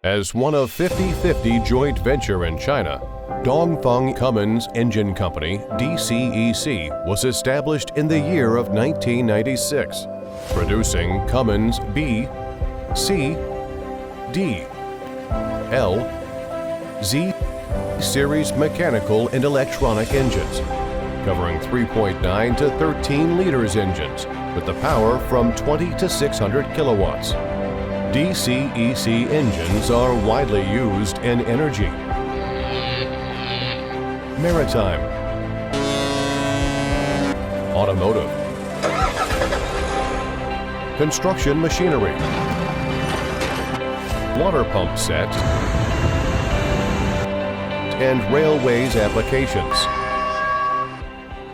As one of 50/50 joint venture in China, Dongfeng Cummins Engine Company, DCEC, was established in the year of 1996, producing Cummins B, C, D, L, Z series mechanical and electronic engines, covering 3.9 to 13 liters engines with the power from 20 to 600 kilowatts. DCEC engines are widely used in energy, maritime, automotive, construction machinery, water pump sets, and railways applications.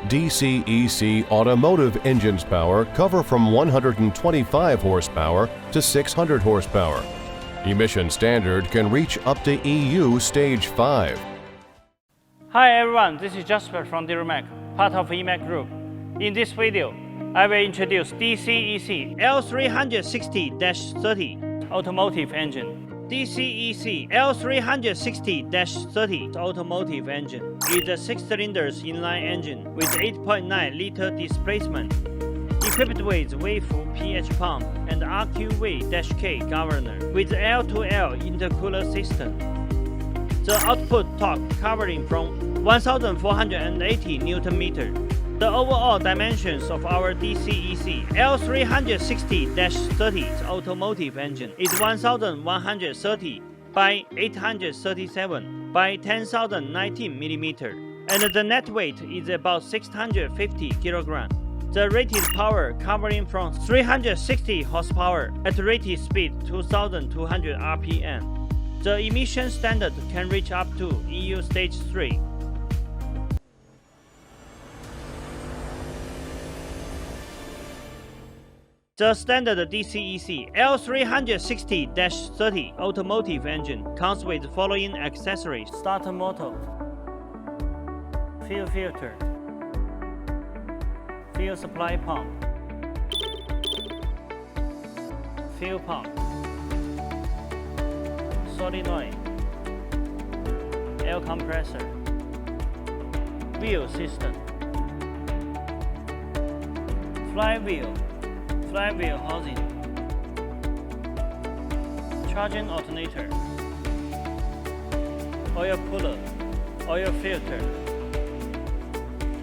DCEC automotive engines power cover from 125 horsepower to 600 horsepower. Emission standard can reach up to EU Stage 5. Hi everyone, this is Jasper from DuraMac, part of EMAC Group. In this video, I will introduce DCEC L360-30 automotive engine. DCEC L360-30 automotive engine is a 6-cylinder inline engine with 8.9-liter displacement, equipped with Weifu PH pump and RQV-K governor with L2L intercooler system. The output torque covering from 1,480 Nm. The overall dimensions of our DCEC L360-30 automotive engine is 1,130 by 837 by 10,019 mm, and the net weight is about 650 kg. The rated power covering from 360 horsepower at rated speed 2,200 RPM. The emission standard can reach up to EU Stage 3. The standard DCEC L360-30 automotive engine comes with the following accessories: starter motor, fuel filter, fuel supply pump, fuel pump, solenoid, air compressor, wheel system, flywheel housing, charging alternator, oil cooler, oil filter,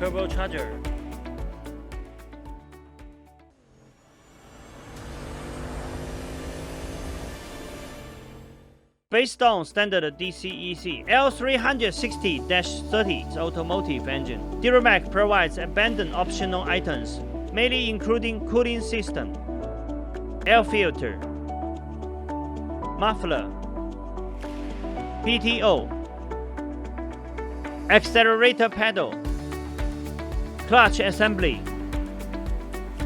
turbocharger. Based on standard DCEC L360-30 automotive engine, DuraMac provides abundant optional items, mainly including cooling system, air filter, muffler, PTO, accelerator pedal, clutch assembly,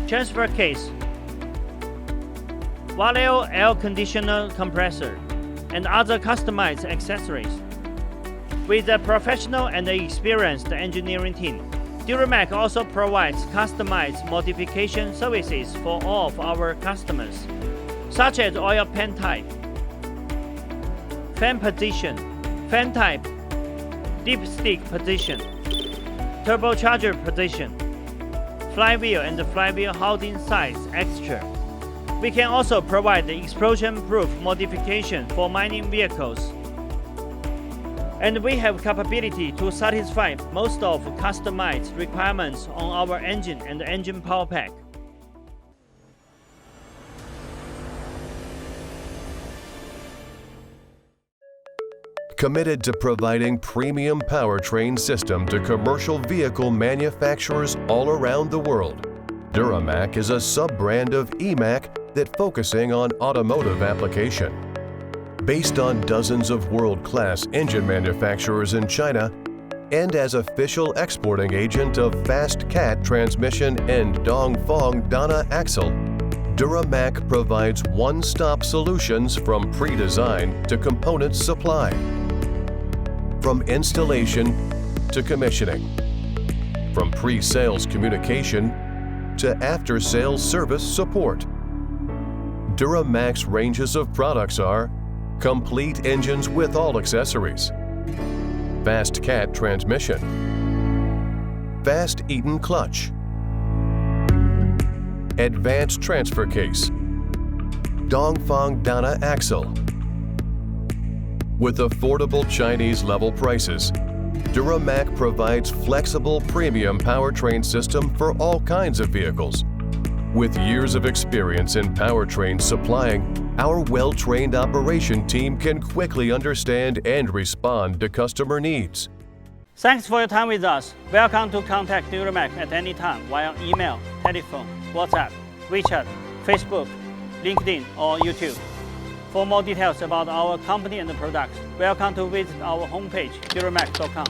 transfer case, Valeo air conditioner compressor, and other customized accessories. With a professional and experienced engineering team, DuraMac also provides customized modification services for all of our customers, such as oil pan type, fan position, fan type, dipstick position, turbocharger position, flywheel and flywheel housing size extra. We can also provide the explosion-proof modification for mining vehicles. And we have capability to satisfy most of customized requirements on our engine and engine power pack. Committed to providing premium powertrain system to commercial vehicle manufacturers all around the world, DuraMac is a sub-brand of EMAC that focusing on automotive application. Based on dozens of world-class engine manufacturers in China, and as official exporting agent of Fast Cat transmission and Dongfeng Dana axle, DuraMac provides one-stop solutions from pre-design to component supply, from installation to commissioning, from pre-sales communication to after-sales service support. DuraMac's ranges of products are complete engines with all accessories, fast cat transmission, fast Eaton clutch, advanced transfer case, Dongfeng Dana axle. With affordable Chinese level prices, DuraMac provides flexible premium powertrain system for all kinds of vehicles. With years of experience in powertrain supplying, our well-trained operation team can quickly understand and respond to customer needs. Thanks for your time with us. Welcome to contact DuraMac at any time via email, telephone, WhatsApp, WeChat, Facebook, LinkedIn, or YouTube. For more details about our company and the products, welcome to visit our homepage, duramac.com.